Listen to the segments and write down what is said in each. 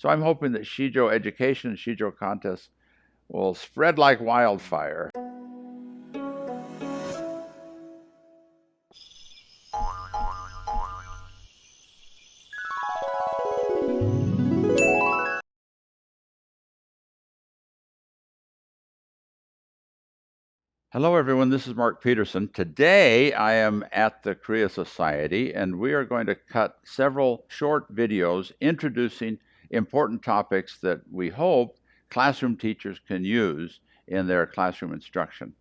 So I'm hoping that Sijo education and Sijo contests will spread like wildfire. Hello, everyone. This is Mark Peterson. Today, I am at the Korea Society, and we are going to cut several short videos introducing important topics that we hope classroom teachers can use in their classroom instruction.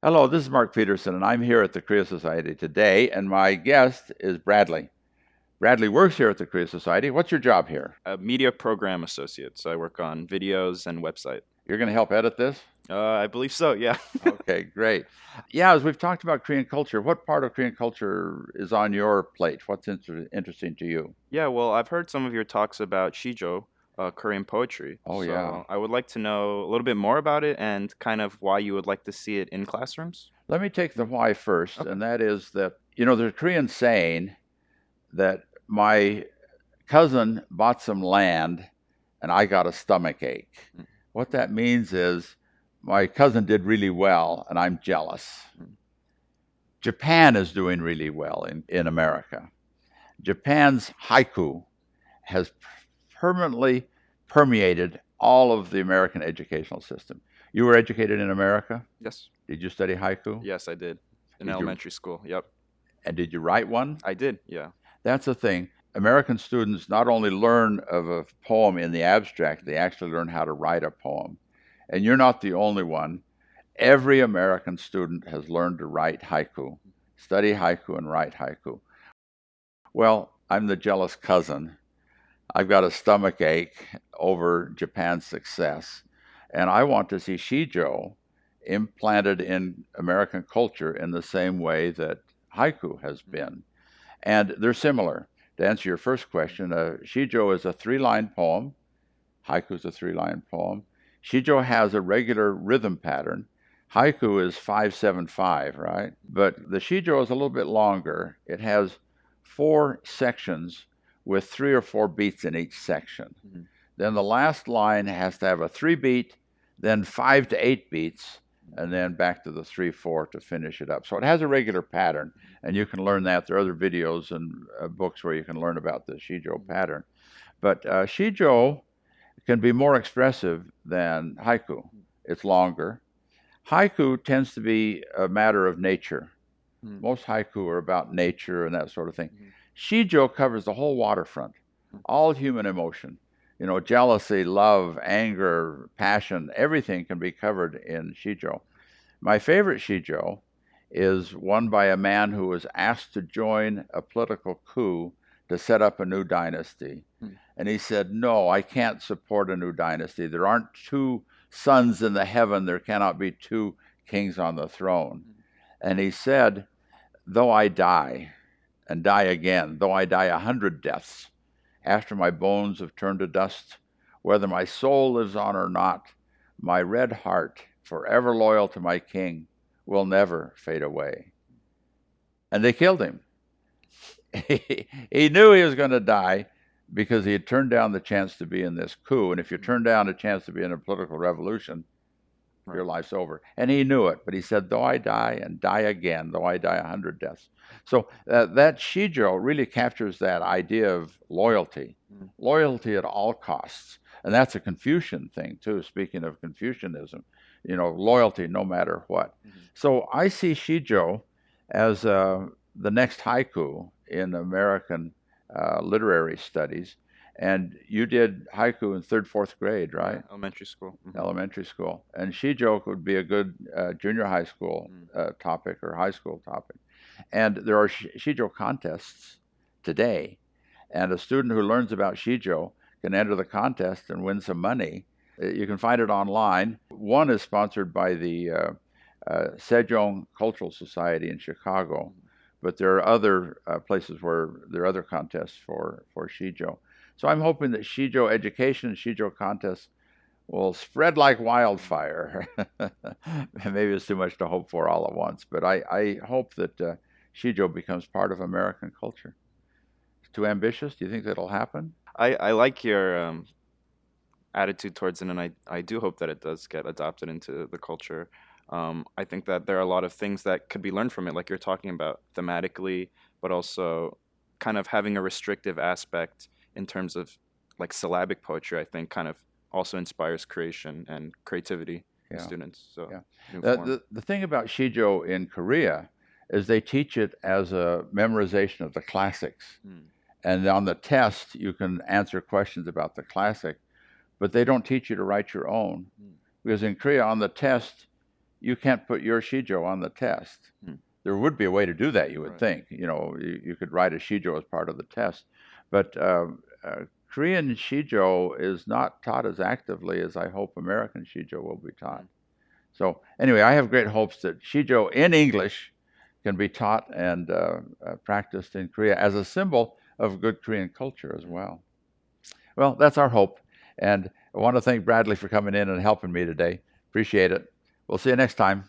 Hello, this is Mark Peterson, and I'm here at the Korea Society today, and my guest is Bradley. Bradley works here at the Korea Society. What's your job here? A media program associate. So I work on videos and website. You're going to help edit this? I believe so, yeah. Okay, great. Yeah, as we've talked about Korean culture, what part of Korean culture is on your plate? What's interesting to you? Yeah, well, I've heard some of your talks about Sijo, Korean poetry. Oh, so yeah. I would like to know a little bit more about it and kind of why you would like to see it in classrooms. Let me take the why first, Okay. and that is that, there's a Korean saying that my cousin bought some land and I got a stomach ache. Mm. What that means is my cousin did really well and I'm jealous. Mm. Japan is doing really well in America. Japan's haiku has permanently permeated all of the American educational system. You were educated in America? Yes. Did you study haiku? Yes, I did. In Did you- elementary school. Yep. And did you write one? I did, yeah. That's the thing. American students not only learn of a poem in the abstract, they actually learn how to write a poem. And you're not the only one. Every American student has learned to write haiku, study haiku and write haiku. Well, I'm the jealous cousin. I've got a stomach ache over Japan's success, and I want to see Sijo implanted in American culture in the same way that haiku has been. And they're similar. To answer your first question, Sijo is a three-line poem. Haiku is a three-line poem. Sijo has a regular rhythm pattern. Haiku is 5-7-5, right? But the Sijo is a little bit longer. It has 4 sections with 3 or 4 beats in each section. Mhm. Then the last line has to have a 3-beat, then 5 to 8 beats, and then back to the 3-4 to finish it up. So it has a regular pattern, and you can learn that. There are other videos and books where you can learn about the Sijo pattern. But Sijo can be more expressive than haiku. It's longer. Haiku tends to be a matter of nature. Mm. Most haiku are about nature and that sort of thing. Mhm. Sijo covers the whole waterfront, all human emotion. Jealousy, love, anger, passion, everything can be covered in Sijo. My favorite Sijo is one by a man who was asked to join a political coup to set up a new dynasty. Hmm. And he said, "No, I can't support a new dynasty. There aren't 2 suns in the heaven. There cannot be 2 kings on the throne." And he said, "Though I die, and die again, though I die 100 deaths, after my bones have turned to dust, whether my soul lives on or not, my red heart, forever loyal to my king, will never fade away." And they killed him. He knew he was going to die because he had turned down the chance to be in this coup. And if you turn down a chance to be in a political revolution, your life's over. And he knew it, but he said, "Though I die and die again, though I die 100 deaths." So that Sijo really captures that idea of loyalty, loyalty at all costs. And that's a Confucian thing too, speaking of Confucianism, loyalty no matter what. Mm-hmm. So I see Sijo as the next haiku in American literary studies. And you did haiku in 3rd, 4th grade, right? Yeah, elementary school. Mm-hmm. Elementary school. And Sijo would be a good junior high school topic or high school topic. And there are Sijo contests today. And a student who learns about Sijo can enter the contest and win some money. You can find it online. One is sponsored by the Sejong Cultural Society in Chicago. But there are other places where there are other contests for Sijo. So I'm hoping that Sijo education and Sijo contests will spread like wildfire. Maybe it's too much to hope for all at once, but I hope that Sijo becomes part of American culture. Too ambitious? Do you think that'll happen? I like your attitude towards it, and I do hope that it does get adopted into the culture. I think that there are a lot of things that could be learned from it, like you're talking about thematically, but also kind of having a restrictive aspect in terms of like syllabic poetry. I think kind of also inspires creation and creativity in Yeah, students. So yeah. new The, form. the thing about Shijo in Korea is they teach it as a memorization of the classics. Mm, And on the test, you can answer questions about the classic, but they don't teach you to write your own. mm, Because in Korea, on the test, you can't put your Shijo on the test. mm. There would be a way to do that, you would Right. think. You could write a Shijo as part of the test. But Korean Shijo is not taught as actively as I hope American Shijo will be taught. Mm. So, anyway, I have great hopes that Shijo in English can be taught and practiced in Korea as a symbol of good Korean culture as Mm. well. Well, that's our hope. And I want to thank Bradley for coming in and helping me today. Appreciate it. We'll see you next time.